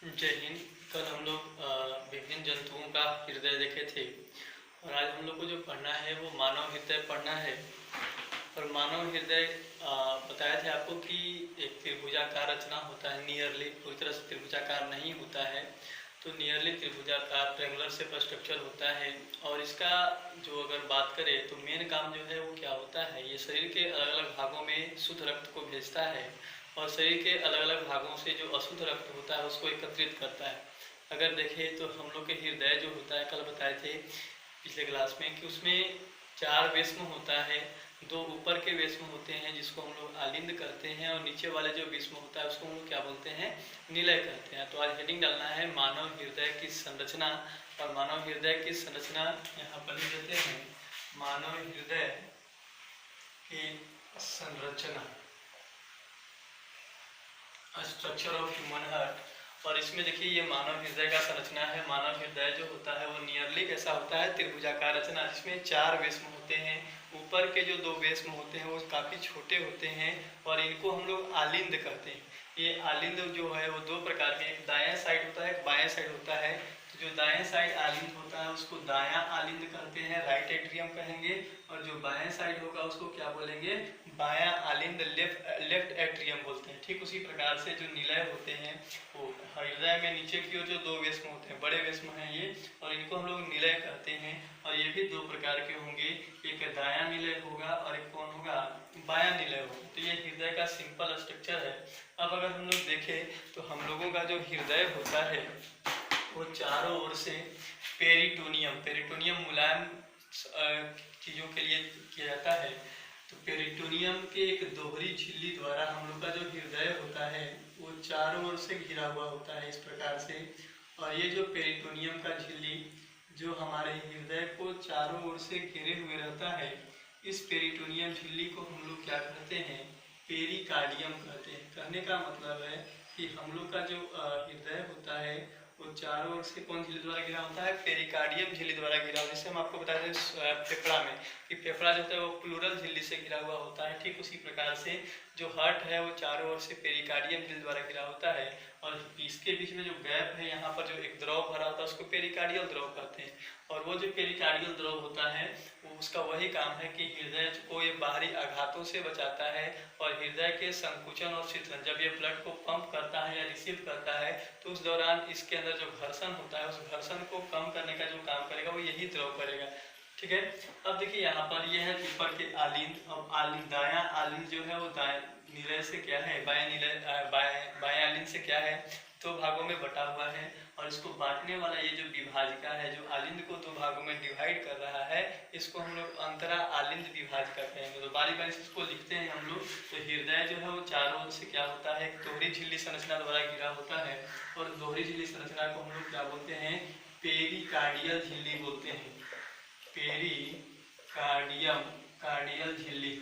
जय हिंद। कल हम लोग विभिन्न जंतुओं का हृदय देखे थे और आज हम लोग को जो पढ़ना है वो मानव हृदय पढ़ना है। और मानव हृदय बताया थे आपको कि एक त्रिभुजाकार रचना होता है, नियरली पूरी तरह से त्रिभुजाकार नहीं होता है, तो नियरली त्रिभुजाकार ट्रेंगुलर शेप स्ट्रक्चर होता है। और इसका जो अगर बात करें तो मेन काम जो है वो क्या होता है, ये शरीर के अलग अलग भागों में शुद्ध रक्त को भेजता है और शरीर के अलग अलग भागों से जो अशुद्ध रक्त होता है उसको एकत्रित करता है। अगर देखें तो हम लोग के हृदय जो होता है, कल बताए थे पिछले क्लास में कि उसमें 4 वेश्म होता है। 2 ऊपर के वेश्म होते हैं जिसको हम लोग आलिंद कहते हैं, और नीचे वाले जो विश्व होता है उसको हम लोग क्या बोलते हैं, निलय कहते हैं। तो आज हेडिंग डालना है मानव हृदय की संरचना। और मानव हृदय की संरचना यहाँ पर लिख देते हैं, मानव हृदय की संरचना, स्ट्रक्चर ऑफ ह्यूमन हार्ट। और इसमें देखिए ये मानव हृदय का संरचना है। मानव हृदय जो होता है वो नियरली कैसा होता है, त्रिभुजाकार रचना, जिसमें 4 वेश्म होते हैं। ऊपर के जो 2 वेश्म होते हैं वो काफ़ी छोटे होते हैं और इनको हम लोग आलिंद कहते हैं। ये आलिंद जो है वो 2 प्रकार के, एक दायां साइड होता है, एक बायां साइड होता है। तो जो दाएं साइड आलिंद होता है उसको दायां आलिंद कहते हैं, राइट एट्रियम कहेंगे। और जो बाएं साइड होगा उसको क्या बोलेंगे, बायां आलिंद, लेफ्ट एट्रियम बोलते हैं। ठीक उसी प्रकार से जो निलय होते हैं वो हृदय में नीचे की ओर जो 2 वेश्म होते हैं, बड़े वेश्म हैं ये, और इनको हम लोग निलय कहते हैं। और ये भी 2 प्रकार के होंगे, एक दायां निलय होगा और एक कौन होगा, बायां निलय होगा। तो ये हृदय का सिंपल स्ट्रक्चर है। अब अगर हम लोग देखें तो हम लोगों का जो हृदय होता है वो चारों ओर से पेरिटोनियम मुलायम चीज़ों के लिए किया जाता है। तो पेरिटोनियम के एक दोहरी झिल्ली द्वारा हम लोग का जो हृदय होता है वो चारों ओर से घिरा हुआ होता है इस प्रकार से। और ये जो पेरिटोनियम का झिल्ली जो हमारे हृदय को चारों ओर से घेरे हुए रहता है, इस पेरिटोनियम झिल्ली को हम लोग क्या कहते हैं, पेरिकार्डियम कहते हैं। कहने का मतलब है कि हम लोग का जो हृदय होता है वो चारों ओर से कौन झिल्ली द्वारा घिरा होता है, पेरिकार्डियम झिल्ली द्वारा घिरा होता है। जैसे हम आपको बताते हैं फेफड़ा में कि फेफड़ा जो होता है वो प्लूरल झिल्ली से घिरा हुआ होता है, ठीक उसी प्रकार से जो हार्ट है वो चारों ओर से पेरिकार्डियम झिल्ली द्वारा घिरा होता है। और इसके बीच में जो गैप है, यहाँ पर जो एक द्रव भरा होता है उसको पेरिकार्डियल द्रव कहते हैं। और वो जो पेरिकार्डियल द्रव होता है वो उसका वही काम है कि हृदय को ये बाहरी आघातों से बचाता है और हृदय के संकुचन और शिथिलन, जब ये ब्लड को पंप करता है या रिसीव करता है तो उस दौरान इसके अंदर जो घर्षण होता है उस घर्षण को कम करने का जो काम करेगा वो यही द्रव करेगा। ठीक है। अब देखिए यहाँ पर ये है ऊपर के आलिंद। अब आलिंद, दायां आलिंद जो है वो दाएं निलय से क्या है, बाएं निलय, बाएं आलिंद से क्या है, 2 भागों में बटा हुआ है। और इसको बांटने वाला ये जो विभाजिका है जो आलिंद को 2 भागों में डिवाइड कर रहा है, इसको हम लोग अंतरा आलिंद विभाजिका कहेंगे। तो बारी बारी से इसको लिखते हैं हम लोग। तो हृदय जो है वो चारों ओर से क्या होता है, दोहरी झिल्ली संरचना द्वारा घिरा होता है। और दोहरी झिल्ली संरचना को हम लोग क्या बोलते हैं, पेरिकार्डियल झिल्ली बोलते हैं, कार्डियल झिल्ली।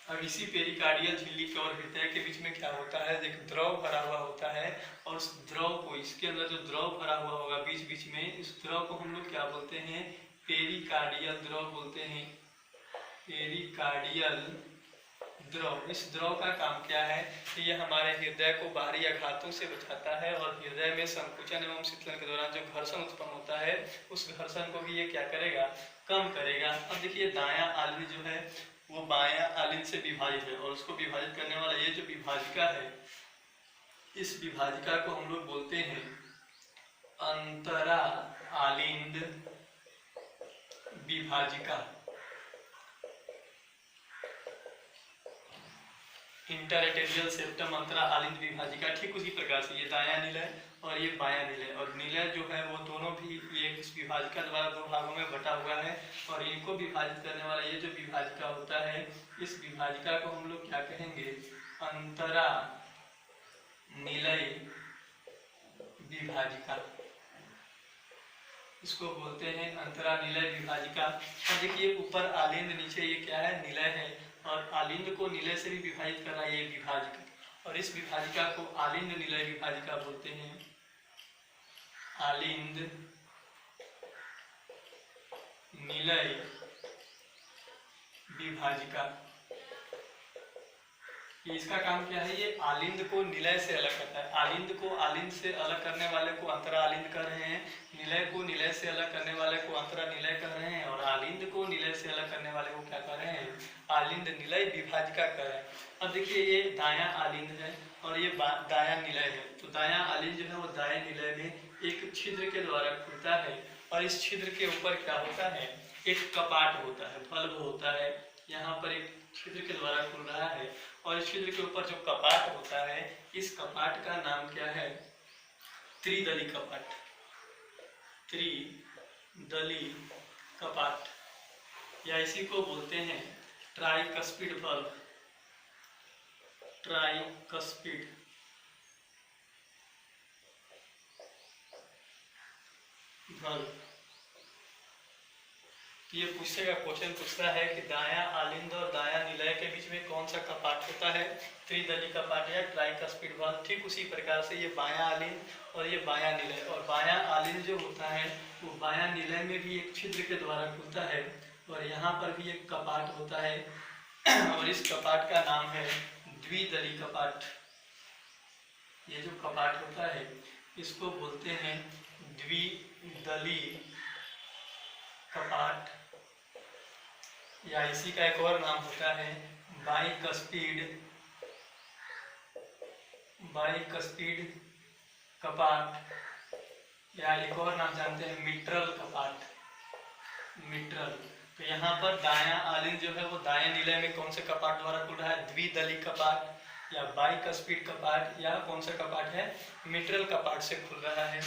और इसी पेरिकार्डियल झिल्ली के और हृदय के बीच में क्या होता है, एक द्रव भरा हुआ होता है। और उस द्रव को, इसके अंदर जो द्रव भरा हुआ होगा बीच बीच में, इस द्रव को हम लोग क्या बोलते हैं, पेरिकार्डियल द्रव बोलते हैं, पेरिकार्डियल द्रव। इस द्रव का काम क्या है कि यह हमारे हृदय को बाहरी आघातों से बचाता है और हृदय में संकुचन एवं शीतलन के दौरान जो घर्षण उत्पन्न होता है उस घर्षण को भी ये क्या करेगा, कम करेगा। अब देखिए दायां आलिंद जो है वो बायां आलिंद से विभाजित है और उसको विभाजित करने वाला ये जो विभाजिका है, इस विभाजिका को हम लोग बोलते हैं अंतरा आलिंद विभाजिका, इंटरएटेरियल सेप्टम अंतरा आलिंद विभाजिका। ठीक उसी प्रकार से ये दायां निलय और ये बायां निलय, और निलय जो है वो दोनों भी ये इस विभाजिका द्वारा 2 भागों में बटा हुआ है। और इनको विभाजित करने वाला ये जो विभाजिका होता है, इस विभाजिका को हम लोग क्या कहेंगे, अंतरा निलय विभाजिका, इसको बोलते हैं अंतरा निलय विभाजिका। और देखिए ऊपर आलिंद, नीचे ये क्या है, निलय है। और आलिंद को निलय से भी विभाजित कर रहा है ये विभाजिका, और इस विभाजिका को आलिंद निलय विभाजिका बोलते हैं, आलिंद निलय विभाजिका। कि इसका काम क्या है, ये आलिंद को निलय से अलग करता है। आलिंद को आलिंद से अलग करने वाले को अंतरा आलिंद कर रहे हैं, निलय को निलय से अलग करने वाले को अंतरा निलय कर रहे हैं, और आलिंद को निलय से अलग करने वाले को क्या कर रहे हैं, आलिंद निलय विभाजिका कर रहे हैं। अब देखिए ये दायां आलिंद है और ये दायां निलय है। तो दायां आलिंद जो है वो दाएं निलय में एक छिद्र के द्वारा खुलता है, और इस छिद्र के ऊपर क्या होता है, एक कपाट होता है, बल्ब होता है। यहाँ पर एक छिद्र के द्वारा खुल रहा है, और इस छिद्र के ऊपर जो कपाट होता है, इस कपाट का नाम क्या है, त्रिदली कपाट। त्रिदली कपाट, या इसी को बोलते हैं ट्राइकस्पिड बल्ब। Tricuspid bulb. ये पूछेगा, क्वेश्चन पूछता है कि दायां आलिंद और दायां निलय के बीच में कौन सा कपाट होता है, त्रिदली कपाट या ट्राइकस्पिड बल्ब। ठीक उसी प्रकार से ये बायां आलिंद और ये बायां निलय, और बायां आलिंद जो होता है वो बायां निलय में भी एक छिद्र के द्वारा खुलता है, और यहाँ पर भी एक कपाट होता है, और इस कपाट का नाम है द्विदली कपाट। ये जो कपाट होता है इसको बोलते हैं द्विदली कपाट, या इसी का एक और नाम होता है बाइकस्पिड कपाट, या एक और नाम जानते हैं मिट्रल कपाट, मिट्रल। तो यहाँ पर दायां आलिंद जो है वो दाएं निलय में कौन से कपाट द्वारा खुल रहा है, द्विदली कपाट या बाइकस्पिड कपाट, या कौन सा कपाट है, मिट्रल कपाट से खुल रहा है।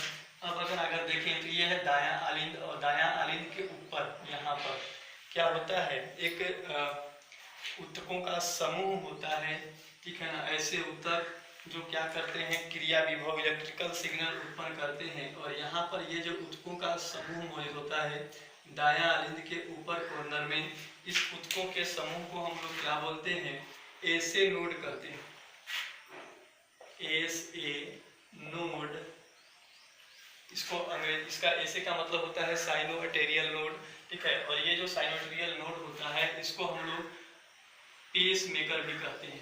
अब अगर देखें तो ये है दायां आलिंद, और दायां आलिंद के ऊपर यहाँ पर क्या होता है, एक ऊतकों का समूह होता है, ठीक है ना। ऐसे ऊतक जो क्या करते हैं, क्रिया विभव इलेक्ट्रिकल सिग्नल उत्पन्न करते हैं, और यहाँ पर ये जो ऊतकों का समूह मौजूद होता है दायां आलिंद के ऊपर कॉर्नर में, इस ऊतकों के समूह को हम लोग क्या बोलते हैं, एसे नोड करते हैं। एसे नोड, इसको इसका ऐसे का मतलब होता है साइनोएटेरियल नोड, ठीक है। और ये जो साइनोएटेरियल नोड होता है इसको हम लोग पेस मेकर भी कहते हैं।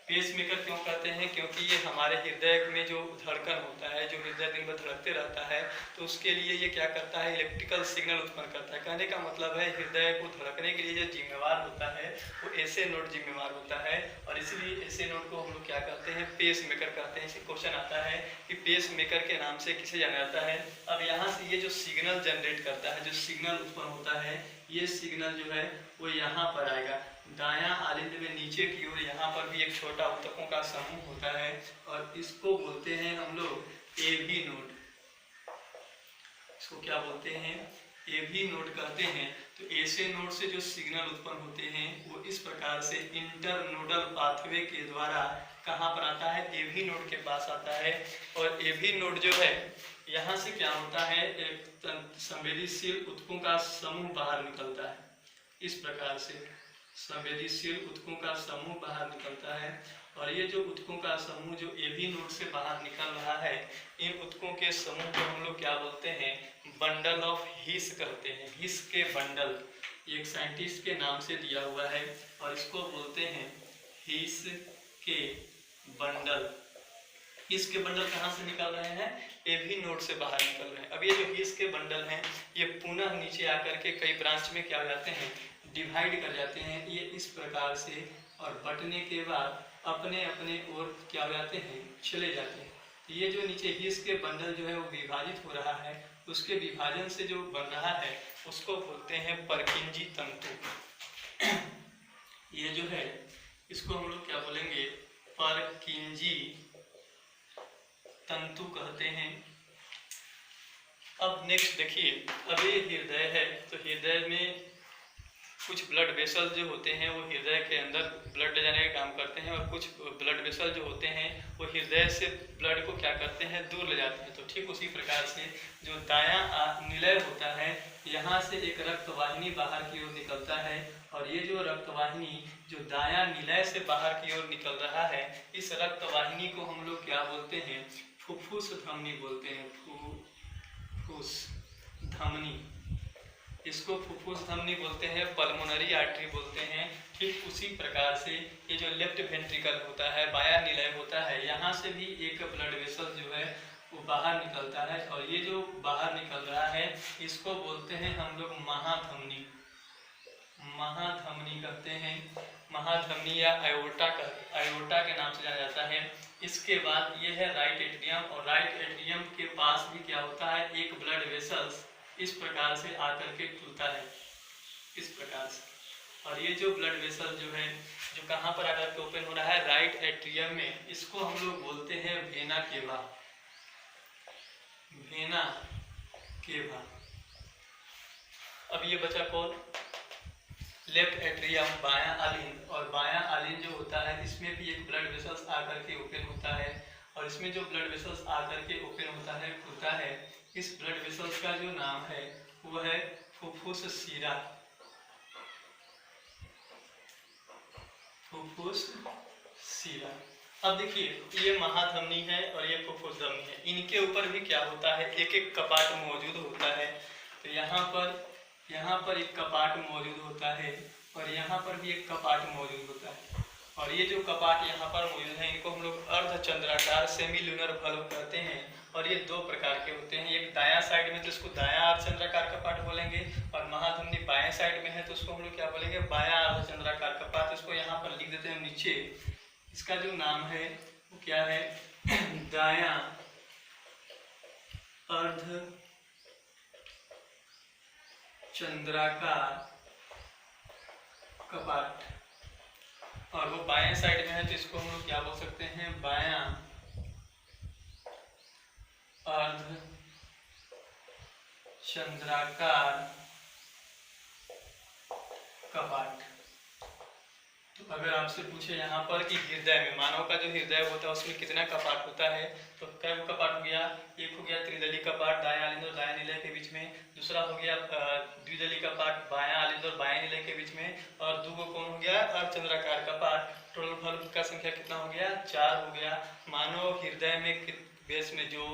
पेस मेकर क्यों कहते हैं, क्योंकि ये हमारे हृदय में जो धड़कन होता है, जो हृदय दिन भर धड़कते रहता है, तो उसके लिए ये क्या करता है, इलेक्ट्रिकल सिग्नल उत्पन्न करता है। कहने का मतलब है हृदय को धड़कने के लिए जो जिम्मेवार होता है वो ऐसे नोड जिम्मेवार होता है, और इसलिए ऐसे नोड को हम लोग क्या कहते हैं, पेस मेकर कहते हैं। इसे क्वेश्चन आता है कि पेस मेकर के नाम से किसे जाना जाता है। अब यहाँ से ये जो सिग्नल जनरेट करता है, जो सिग्नल उत्पन्न होता है, ये सिग्नल जो है वो यहाँ पर आएगा दायां आलिंद में नीचे की ओर। यहाँ पर भी एक छोटा ऊतकों का समूह होता है, और इसको बोलते हैं हम लोग एवी नोड। इसको क्या बोलते हैं, एवी नोड कहते हैं। तो ऐसे नोड से जो सिग्नल उत्पन्न होते हैं वो इस प्रकार से इंटरनोडल पाथवे के द्वारा कहाँ पर आता है, एवी नोड के पास आता है। और एवी नोड जो है यहाँ से क्या होता है, एक संवेदनशील ऊतकों का समूह बाहर निकलता है। इस प्रकार से संवेदनशील ऊतकों का समूह बाहर निकलता है, और ये जो ऊतकों का समूह जो एवी नोड से बाहर निकल रहा है, इन ऊतकों के समूह को हम लोग क्या बोलते हैं, बंडल ऑफ हिस कहते हैं। हिस के बंडल, ये एक साइंटिस्ट के नाम से दिया हुआ है, और इसको बोलते हैं हिस के बंडल। हिस के बंडल कहाँ से निकल रहे हैं, एवी नोड से बाहर निकल रहे हैं। अब ये जो हिस के बंडल हैं ये पुनः नीचे आकर के कई ब्रांच में क्या हो जाते हैं, डिवाइड कर जाते हैं। ये इस प्रकार से, और बटने के बाद अपने अपने ओर क्या हो जाते हैं, चले जाते हैं। तो ये जो नीचे हिस के बंडल जो है वो विभाजित हो रहा है, उसके विभाजन से जो बन रहा है उसको बोलते हैं परकिंजी तंतु। ये जो है इसको हम लोग क्या बोलेंगे, परकिंजी तंतु कहते हैं। अब नेक्स्ट देखिए, अब ये हृदय है, तो हृदय में कुछ ब्लड वेसल जो होते हैं वो हृदय के अंदर ब्लड ले जाने का काम करते हैं, और कुछ ब्लड वेसल जो होते हैं वो हृदय से ब्लड को क्या करते हैं, दूर ले जाते हैं। तो ठीक उसी प्रकार से जो दायां निलय होता है, यहाँ से एक रक्तवाहिनी बाहर की ओर निकलता है, और ये जो रक्तवाहिनी जो दायां निलय से बाहर की ओर निकल रहा है, इस रक्तवाहिनी को हम लोग क्या बोलते हैं, फुफ्फुस धमनी बोलते हैं। फुफ्फुस धमनी, इसको फुफ्फुस धमनी बोलते हैं, पल्मोनरी आर्टरी बोलते हैं। ठीक उसी प्रकार से ये जो लेफ्ट वेंट्रिकल होता है, बायां निलय होता है, यहाँ से भी एक ब्लड वेसल जो है वो बाहर निकलता है, और ये जो बाहर निकल रहा है इसको बोलते हैं हम लोग महाधमनी। महाधमनी कहते हैं, महाधमनी या आयोटा के नाम से जाना जाता है। इसके बाद ये है राइट एट्रियम, और राइट एट्रियम के पास भी क्या होता है, एक ब्लड वेसल्स इस प्रकार से आकर के खुलता है, इस प्रकार से। और ये जो ब्लड वेसल जो है जो कहाँ पर आकर के ओपन हो रहा है, राइट एट्रियम में, इसको हम लोग बोलते हैं वेना केवा, वेना केवा। अब ये बचा कौन, लेफ्ट एट्रियम, बायां आलिंद। और बायां आलिंद जो होता है इसमें भी एक ब्लड वेसल्स आकर के ओपन होता है, और इसमें जो ब्लड वेसल्स आकर के ओपन होता है, खुलता है, इस ब्लड वेसल्स का जो नाम है वो है फुफ्फुस सीरा, फुफ्फुस सीरा। अब देखिए ये महाधमनी है और ये फुफ्फुस धमनी है, इनके ऊपर भी क्या होता है, एक एक कपाट मौजूद होता है। तो यहाँ पर एक कपाट मौजूद होता है, और यहाँ पर भी एक कपाट मौजूद होता है। और ये जो कपाट यहाँ पर मौजूद है इनको हम लोग अर्धचंद्राकार सेमीलुनर वल्व कहते हैं, और ये दो प्रकार के होते हैं। एक दायां साइड में तो इसको दायां अर्धचंद्राकार कपाट बोलेंगे, और महाधमनी बाएं साइड में है तो उसको हम लोग क्या बोलेंगे, बायां अर्धचंद्राकार कपाट। इसको यहाँ पर लिख देते हैं नीचे, इसका जो नाम है वो क्या है, दायां अर्धचंद्राकार कपाट। और वो बाएं साइड में है तो इसको हम लोग क्या बोल सकते हैं, बायां अर्धचंद्राकार कपाट। तो अगर आपसे पूछे यहाँ पर कि हृदय में, मानव का जो हृदय होता है उसमें कितना कपाट होता है, तो क्या वो कपाट हो गया, एक हो गया त्रिदली कपाट दायां आलिंद और दायां निलय के बीच में, दूसरा हो गया द्विदली कपाट बायां आलिंद और बायां निलय के बीच में, और दूगो कौन हो गया, अर्धचंद्राकार कपाट। टोटल वल्व का संख्या कितना हो गया, 4 हो गया। मानव हृदय में बेस में जो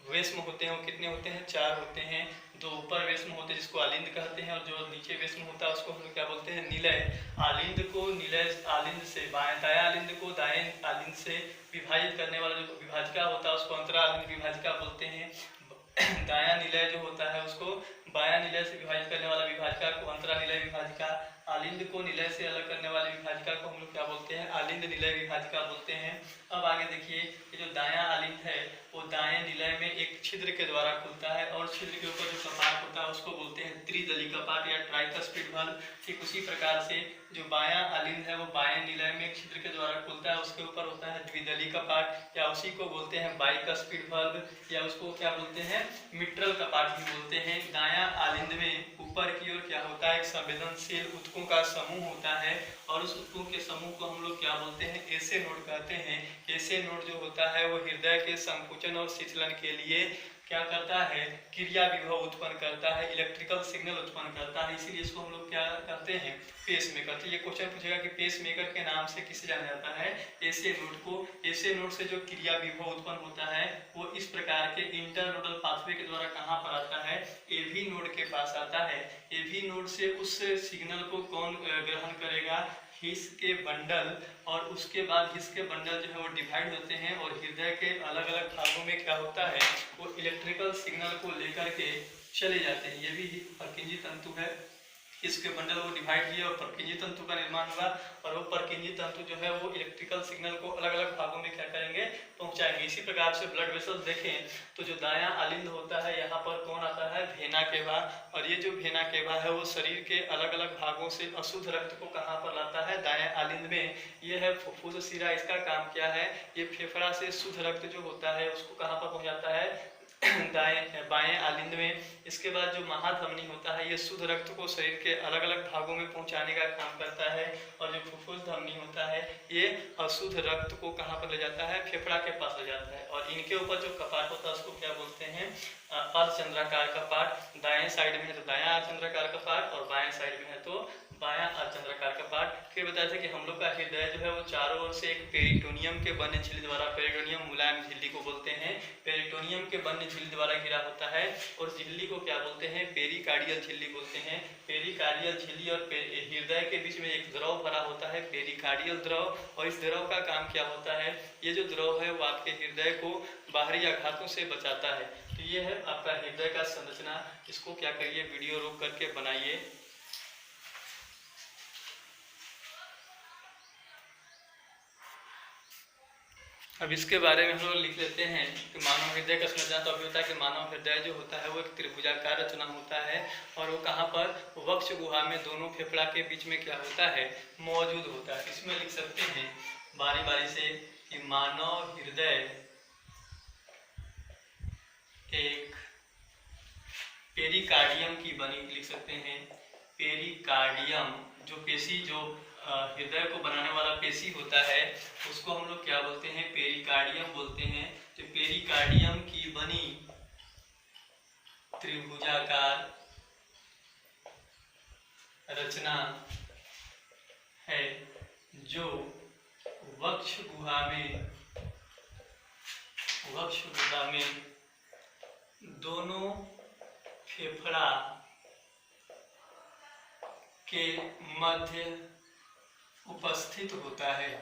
वेस्म होते हैं वो कितने होते हैं, 4 होते हैं। 2 ऊपर वेस्म होते हैं जिसको आलिंद कहते हैं, और जो नीचे वेस्म होता है उसको हम लोग क्या बोलते हैं, निलय। आलिंद को निलय आलिंद से, दायां आलिंद को दाएं आलिंद से विभाजित करने वाला जो विभाजिका होता है उसको अंतरा आलिंद विभाजिका बोलते हैं। दायां निलय जो होता है उसको बायां निलय से विभाजित करने वाला विभाजिका को अंतरा निलय विभाजिका, आलिंद को निलय से अलग करने वाले विभाजिका को हम लोग क्या बोलते हैं, आलिंद निलय विभाजिका बोलते हैं। अब आगे देखिए, ये जो दायां आलिंद है वो दाएं निलय में एक छिद्र के द्वारा खुलता है, और छिद्र के ऊपर जो कपाट होता है उसको बोलते हैं त्रिदली कपाट या ट्राइकस्पिड वल्व। ठीक उसी प्रकार से जो बायां आलिंद है वो बाएं निलय में एक छिद्र के द्वारा खुलता है, उसके ऊपर होता है द्विदली कपाट, या उसी को बोलते हैं बाइकस्पिड वल्व, या उसको क्या बोलते हैं, मिट्रल कपाट भी बोलते हैं। दायां आलिंद में ऊपर की ओर क्या होता है, एक संवेदनशील ऊतकों का समूह होता है, और उस ऊतकों के समूह को हम लोग क्या बोलते हैं, एसे नोड कहते हैं। एसे नोड जो होता है वो हृदय के संकुचन और शिथिलन के लिए क्या करता है, क्रिया विभव उत्पन्न करता है, इलेक्ट्रिकल सिग्नल उत्पन्न करता है, इसीलिए इसको हम लोग क्या करते हैं, पेस मेकर। तो ये क्वेश्चन पूछेगा कि पेस मेकर के नाम से किसे जाना जाता है, एसे नोड को। एसे नोड से जो क्रिया विभव उत्पन्न होता है वो इस प्रकार के इंटरनोडल पाथवे के द्वारा कहाँ पर आता है, एवी नोड के पास आता है। एवी नोड से उस सिग्नल को कौन ग्रहण करेगा, हिस के बंडल, और उसके बाद हिस के बंडल जो है वो डिवाइड होते हैं, और हृदय के अलग अलग भागों में क्या होता है, वो इलेक्ट्रिकल सिग्नल को लेकर के चले जाते हैं। ये भी परकिंजी तंतु है, इसके बंडल वो डिवाइड किए और परकिंजी तंतु का निर्माण हुआ, और वो परकिंजी तंतु जो है वो इलेक्ट्रिकल सिग्नल को अलग अलग भागों में क्या करेंगे, पहुंचाएंगे। इसी प्रकार से ब्लड वेसल्स देखें तो जो दायां आलिंद होता है यहाँ पर कौन आता है, वेना केवा, और ये जो वेना केवा है वो शरीर के अलग अलग भागों से अशुद्ध रक्त को कहाँ पर लाता है, दायां आलिंद में। ये है फुफ्फुस शिरा, इसका काम क्या है, ये फेफड़ा से शुद्ध रक्त जो होता है उसको कहाँ पर पहुँचाता है, बाएं आलिंद में। इसके बाद जो महाधमनी होता है ये शुद्ध रक्त को शरीर के अलग अलग भागों में पहुंचाने का काम करता है, और जो फुफ्फुस धमनी होता है ये अशुद्ध रक्त को कहाँ पर ले जाता है, फेफड़ा के पास ले जाता है। और इनके ऊपर जो कपाट होता है उसको क्या बोलते हैं, अर्धचंद्राकार कपाट। दाएं साइड में है तो दायां अर्धचंद्राकार कपाट, और बाएं साइड में है तो बायां अर्धचंद्राकार का पार्ट। फिर बताया था कि हम लोग का हृदय जो है वो चारों ओर से एक पेरिटोनियम के बने झिल्ली द्वारा, पेरिटोनियम मुलायम झिल्ली को बोलते हैं, पेरिटोनियम के बने झिल्ली द्वारा घिरा होता है। और झिल्ली को क्या बोलते हैं? पेरिकार्डियल झिल्ली बोलते हैं। पेरिकार्डियल झिल्ली और हृदय के बीच में एक द्रव भरा होता है, पेरिकार्डियल द्रव। और इस द्रव का काम क्या होता है? ये जो द्रव है वो आपके हृदय को बाहरी आघातों से बचाता है। तो ये है आपका हृदय का संरचना। इसको क्या करिए, वीडियो रोक करके बनाइए। अब इसके बारे में हम लोग लिख लेते हैं कि मानव हृदय का संरचना तो अभी होता है कि मानव हृदय जो होता है वो एक त्रिभुजाकार रचना होता है। और वो कहाँ पर? वक्ष गुहा में दोनों फेफड़ा के बीच में क्या होता है? मौजूद होता है। इसमें लिख सकते हैं बारी बारी से कि मानव हृदय एक पेरिकार्डियम की बनी, लिख सकते हैं पेरिकार्डियम। जो पेशी, जो हृदय को बनाने वाला पेशी होता है उसको हम लोग क्या बोलते हैं? पेरिकार्डियम बोलते हैं। तो पेरिकार्डियम की बनी त्रिभुजाकार रचना है जो वक्ष गुहा में दोनों फेफड़ा के मध्य उपस्थित होता है।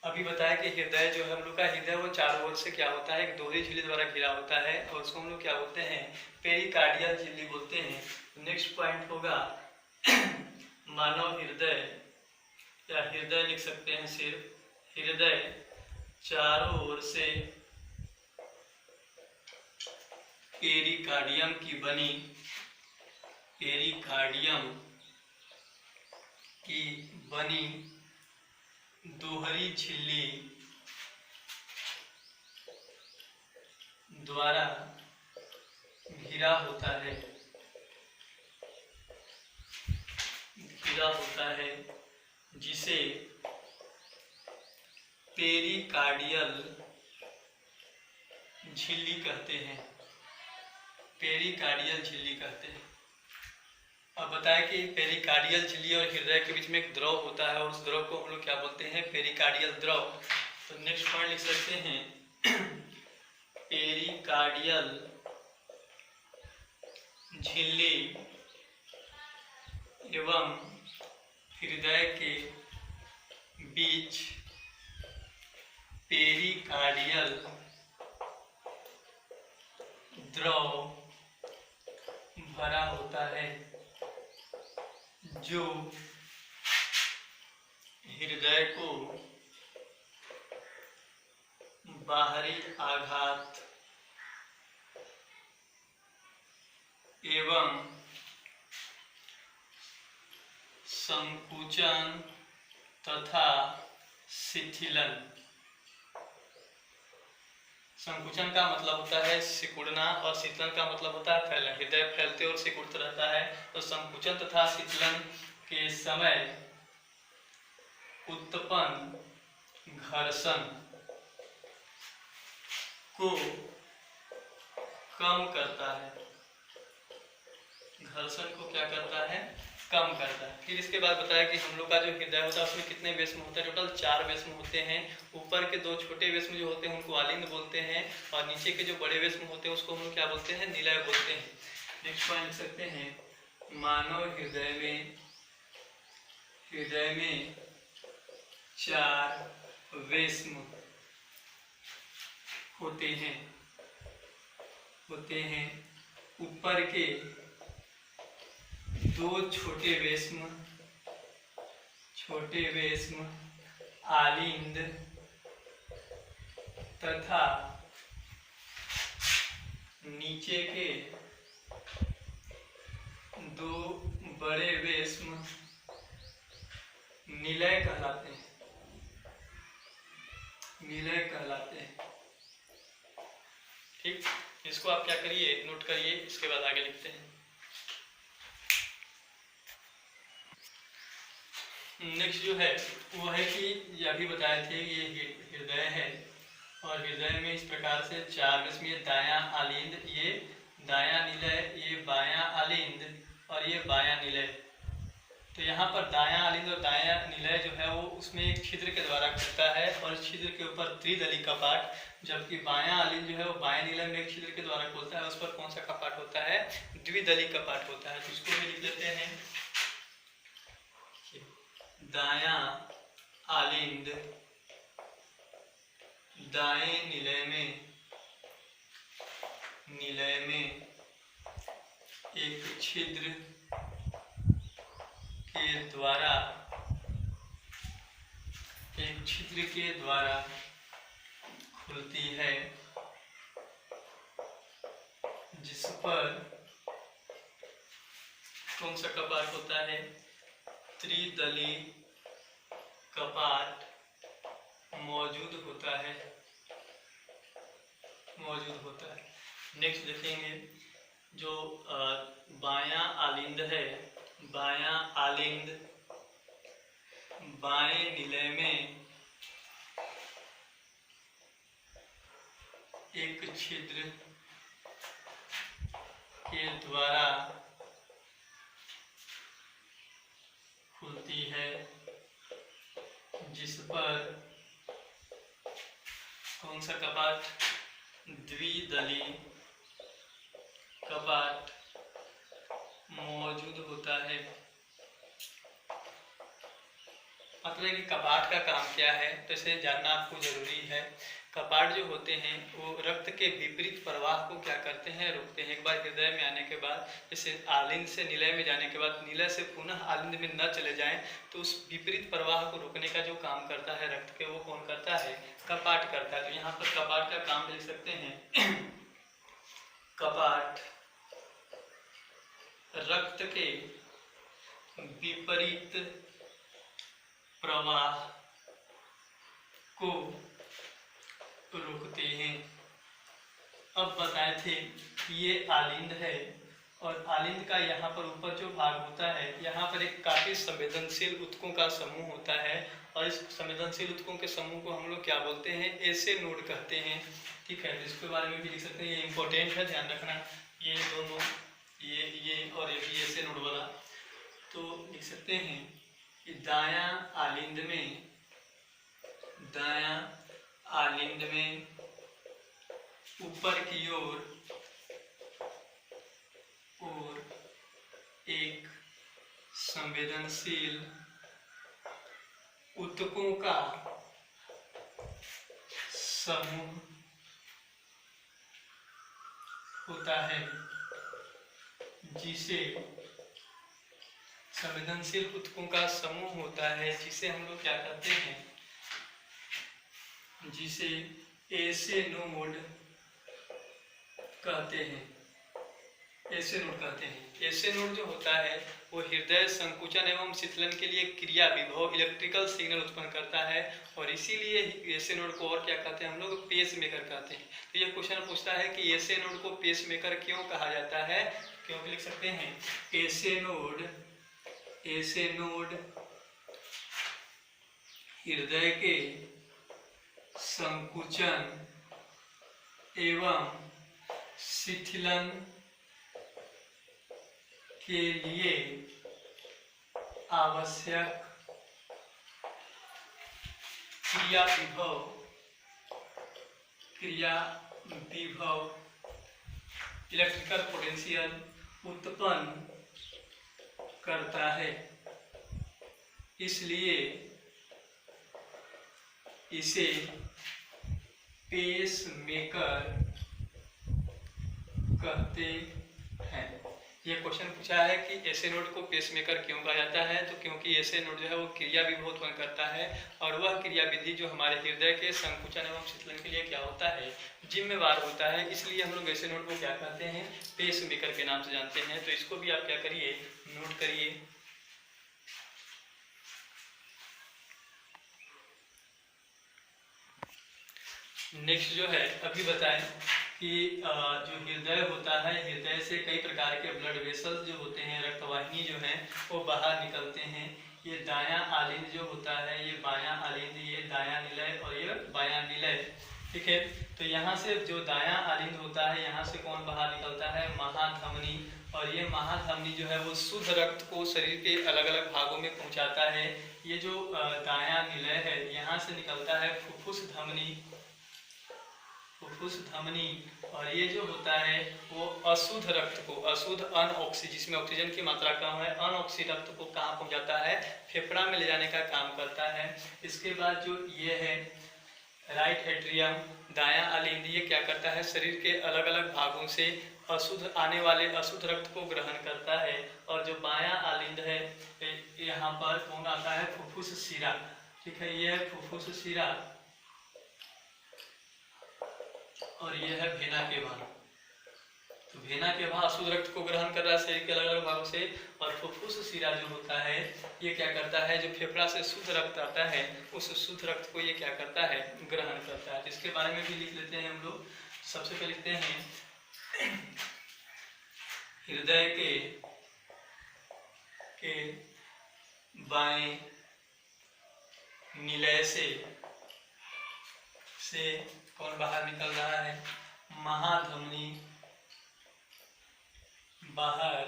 अभी बताया कि हृदय जो है हम लोग का हृदय वो चारों ओर से क्या होता है? एक दोहरी झिल्ली द्वारा घिरा होता है और उसको हम लोग क्या बोलते हैं? पेरिकार्डियल झिल्ली बोलते हैं। नेक्स्ट पॉइंट होगा मानव हृदय, या हृदय लिख सकते हैं सिर्फ। हृदय चारों ओर से पेरिकार्डियम की बनी दोहरी झिल्ली द्वारा घिरा होता है, जिसे पेरिकार्डियल झिल्ली कहते हैं। अब बताया कि पेरिकार्डियल झिल्ली और हृदय के बीच में एक द्रव होता है और उस द्रव को हम लोग क्या बोलते हैं? पेरिकार्डियल द्रव। तो नेक्स्ट पॉइंट लिख सकते हैं पेरिकार्डियल झिल्ली एवं हृदय के बीच पेरिकार्डियल द्रव भरा होता है जो हृदय को बाहरी आघात एवं संकुचन तथा शिथिलन। संकुचन का मतलब होता है सिकुड़ना और शीतलन का मतलब होता है फैलना। हृदय फैलते और सिकुड़ता रहता है। तो संकुचन तथा शीतलन के समय उत्पन्न घर्षण को कम करता है। घर्षण को क्या करता है? कम करता है। फिर इसके बाद बताया कि हम लोग का जो हृदय होता है उसमें कितने वेश्म होते हैं? टोटल 4 वेश्म होते हैं। ऊपर के 2 छोटे वेश्म जो होते हैं उनको आलिंद बोलते हैं और नीचे के जो बड़े वेश्म होते हैं उसको हम लोग क्या बोलते हैं? निलय बोलते हैं। नेक्स्ट पॉइंट लिख सकते हैं मानव हृदय में 4 वेश्म होते हैं। ऊपर के 2 छोटे वेश्म आलिंद तथा नीचे के 2 बड़े वेश्म निलय कहलाते हैं। ठीक, इसको आप क्या करिए? नोट करिए। इसके बाद आगे लिखते हैं। नेक्स्ट जो है वो है कि ये अभी बताए थे ये हृदय है और हृदय में इस प्रकार से 4 वेश्म, ये दायां आलिंद, ये दायां निलय, ये बायां आलिंद और ये बायां निलय। तो यहाँ पर दायां आलिंद और दायां निलय जो है वो उसमें एक छिद्र के द्वारा खुलता है और इस छिद्र के ऊपर त्रिदली कपाट, जबकि बायां आलिंद जो है वो बायां निलय में एक छिद्र के द्वारा खुलता है, उस पर कौन सा कपाट होता है? द्विदली कपाट होता है। तो इसको भी लिख देते हैं, दायां आलिंद दाएं निलय में एक छिद्र के द्वारा खुलती है, जिस पर कौन सा कपाट होता है? त्रिदली कपाट मौजूद होता है। नेक्स्ट देखेंगे, जो बायां आलिंद है, बायां आलिंद बाएं निलय में एक छिद्र के द्वारा खुलती है, जिस पर कौन सा कपाट? द्विदली कपाट मौजूद होता है। मतलब कि कपाट का काम क्या है, तो इसे जानना आपको जरूरी है। कपाट जो होते हैं वो रक्त के विपरीत प्रवाह को क्या करते हैं? रोकते हैं। एक बार हृदय में आने के बाद, जैसे आलिंद से निलय में जाने के बाद निलय से पुनः आलिंद में न चले जाएं, तो उस विपरीत प्रवाह को रोकने का जो काम करता है रक्त के, वो कौन करता है? कपाट करता है। तो यहाँ पर कपाट का काम लिख सकते हैं, कपाट रक्त के विपरीत प्रवाह को रोकते हैं। अब बताए थे कि ये आलिंद है और आलिंद का यहाँ पर ऊपर जो भाग होता है, यहाँ पर एक काफी संवेदनशील ऊतकों का समूह होता है और इस संवेदनशील ऊतकों के समूह को हम लोग क्या बोलते हैं? ऐसे नोड कहते हैं। ठीक है, इसके बारे में भी लिख सकते हैं, ये इंपॉर्टेंट है, ध्यान रखना। ये दोनों, ये और ये भी ऐसे नोड वाला। तो लिख सकते हैं कि दायां आलिंद में ऊपर की ओर एक संवेदनशील ऊतकों का समूह होता है, जिसे संवेदनशील ऊतकों का समूह होता है, जिसे हम लोग क्या कहते हैं? जिसे ऐसे नोड कहते हैं। ऐसे नोड जो होता है वो हृदय संकुचन एवं शीतलन के लिए क्रिया विभव इलेक्ट्रिकल सिग्नल उत्पन्न करता है और इसीलिए ऐसे नोड को और क्या कहते हैं? हम लोग पेस मेकर कहते हैं। तो ये क्वेश्चन पूछता है कि ऐसे नोड को पेस मेकर क्यों कहा जाता है? क्योंकि लिख सकते हैं, ऐसे नोड हृदय के संकुचन एवं शिथिलन के लिए आवश्यक क्रिया विभव इलेक्ट्रिकल पोटेंशियल उत्पन्न करता है, इसलिए इसे पेस मेकर कहते हैं। ये क्वेश्चन पूछा है कि ऐसे नोड को पेस मेकर क्यों कहा जाता है? तो क्योंकि ऐसे नोड जो है वो क्रिया विभव उत्पन्न करता है और वह क्रिया विधि जो हमारे हृदय के संकुचन एवं शीतलन के लिए क्या होता है? जिम्मेवार होता है। इसलिए हम लोग ऐसे नोड को क्या कहते हैं? पेस मेकर के नाम से जानते हैं। तो इसको भी आप क्या करिए? नोट करिए। नेक्स्ट जो है अभी बताएं कि जो हृदय होता है, हृदय से कई प्रकार के ब्लड वेसल्स जो होते हैं, रक्तवाहिनी जो हैं वो बाहर निकलते हैं। ये दायां आलिंद जो होता है, ये बायां आलिंद, ये दायां निलय और ये बायां निलय। ठीक है, तो यहाँ से जो दायां आलिंद होता है, यहाँ से कौन बाहर निकलता है? महाधमनी। और ये महाधमनी जो है वो शुद्ध रक्त को शरीर के अलग अलग भागों में पहुंचाता है। ये जो दायां निलय है, यहाँ से निकलता है फुफ्फुस धमनी, फुफ्फुस धमनी। और ये जो होता है वो अशुद्ध रक्त को, अशुद्ध अनऑक्सी, जिसमें ऑक्सीजन की मात्रा कम है, अनऑक्सी रक्त को कहाँ पहुंचाता है? फेफड़ा में ले जाने का काम करता है। इसके बाद जो ये है राइट एट्रियम, दायां आलिंद, ये क्या करता है? शरीर के अलग अलग भागों से अशुद्ध आने वाले अशुद्ध रक्त को ग्रहण करता है। और जो बायां आलिंद है, यहाँ पर कौन आता है? फुफ्फुस शिरा। ठीक है, ये है फुफ्फुस शिरा और ये है भेना केवा। तो भेना केवा अशुद्ध रक्त को ग्रहण कर रहा है शरीर के अलग अलग भागों से। और फुफ्फुस शिरा जो होता है ये क्या करता है? जो फेफड़ा से शुद्ध रक्त आता है उस शुद्ध रक्त को ये क्या करता है? ग्रहण करता है। इसके बारे में भी लिख लेते हैं हम लोग। सबसे पहले लिखते हैं हृदय के बाएं निलय से कौन बाहर निकल रहा है? महाधमनी बाहर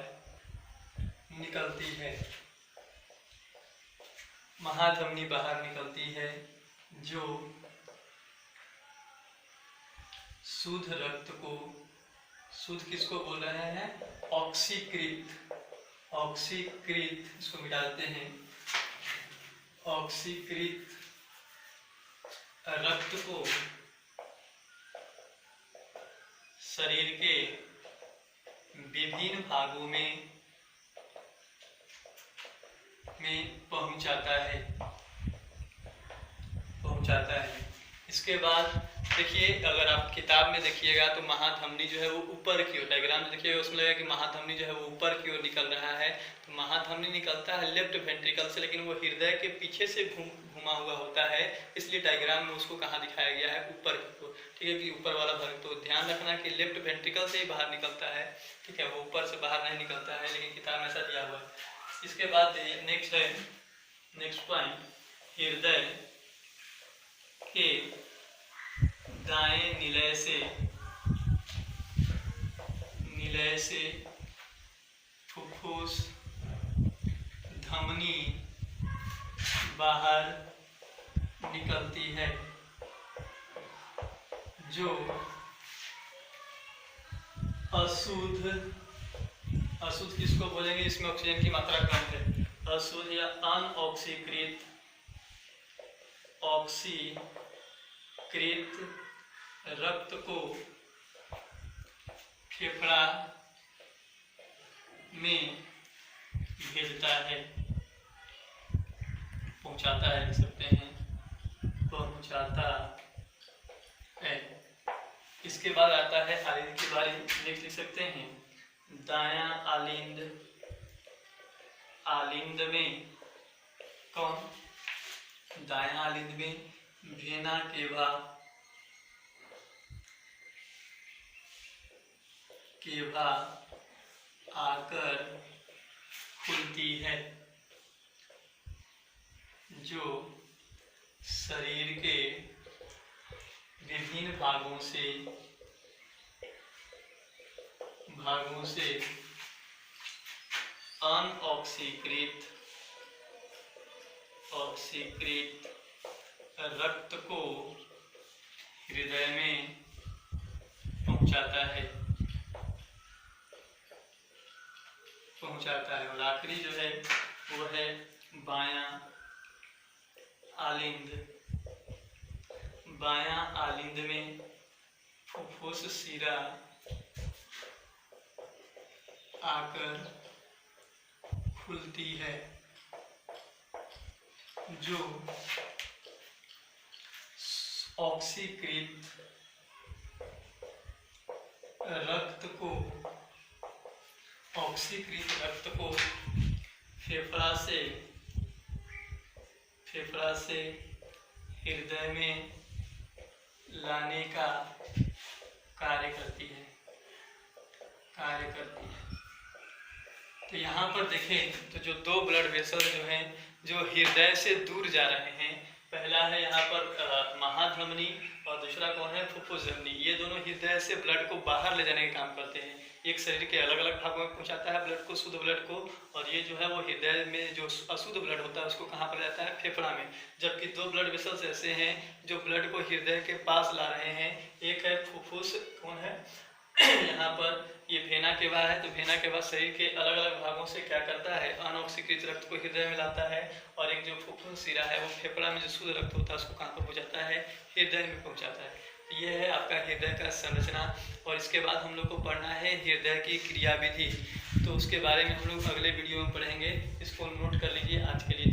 निकलती है, महाधमनी बाहर निकलती है, जो शुद्ध रक्त को, शुद्ध किसको बोल रहे हैं? ऑक्सीकृत, ऑक्सीकृत, इसको मिटा देते हैं, ऑक्सीकृत रक्त को शरीर के विभिन्न भागों में पहुंचाता है। इसके बाद देखिए, अगर आप किताब में देखिएगा तो महाधमनी जो है वो ऊपर की ओर, डायग्राम में देखिएगा उसमें लगेगा कि महाधमनी जो है वो ऊपर की ओर निकल रहा है। तो महाधमनी निकलता है लेफ्ट वेंट्रिकल से, लेकिन वो हृदय के पीछे से घुमा हुआ होता है, इसलिए डायग्राम में उसको कहाँ दिखाया गया है? ऊपर की ओर। ठीक है, कि ऊपर वाला भाग। तो ध्यान रखना कि लेफ्ट वेंट्रिकल से ही बाहर निकलता है। ठीक है, वो ऊपर से बाहर नहीं निकलता है, लेकिन किताब में ऐसा दिया हुआ है। इसके बाद नेक्स्ट है, नेक्स्ट पॉइंट, हृदय के दाएं निलय से फुफ्फुस धमनी बाहर निकलती है, जो अशुद्ध, अशुद्ध किसको बोलेंगे? इसमें ऑक्सीजन की मात्रा कम है, अशुद्ध या अनऑक्सीकृत, ऑक्सीकृत रक्त को फेफड़ा में भेजता है, पहुंचाता है, लिख सकते हैं, पहुंचाता है। इसके बाद आता है आलिंद की बारी। नेक्स्ट लिख सकते हैं दायां आलिंद, आलिंद में कौन? दायां आलिंद में भेना केवा आकर खुलती है, जो शरीर के विभिन्न भागों से अनऑक्सीकृत, ऑक्सीकृत रक्त को हृदय में पहुंचाता है, और आखिरी जो है वो है बायां आलिंद। बायां आलिंद में फुफ्फुस शिरा आकर खुलती है, जो ऑक्सीकृत रक्त को, ऑक्सीकृत रक्त को फेफड़ा से हृदय में लाने का कार्य करती है। तो यहाँ पर देखें तो जो दो ब्लड वेसल जो हैं, जो हृदय से दूर जा रहे हैं, पहला है यहाँ पर महाधमनी और दूसरा कौन है, फुफ्फुस धमनी। ये दोनों हृदय से ब्लड को बाहर ले जाने का काम करते हैं। एक शरीर के अलग अलग भागों में पहुंचाता है ब्लड को, शुद्ध ब्लड को, और ये जो है वो हृदय में जो अशुद्ध ब्लड होता है उसको कहाँ पर जाता है, फेफड़ा में। जबकि दो ब्लड वेसल्स ऐसे हैं जो ब्लड को हृदय के पास ला रहे हैं। एक है फुफ्फुस, कौन है यहाँ पर ये वेना केवा है। तो वेना केवा शरीर के अलग अलग भागों से क्या करता है, अनऑक्सीकृत रक्त को हृदय में लाता है। और एक जो फुफ्फुस शिरा है वो फेफड़ा में जो शुद्ध रक्त होता है उसको कहाँ पर पहुँचाता है, हृदय में पहुँचाता है। ये है आपका हृदय का संरचना। और इसके बाद हम लोग को पढ़ना है हृदय की क्रियाविधि। तो उसके बारे में हम लोग अगले वीडियो में पढ़ेंगे। इसको नोट कर लीजिए। आज के लिए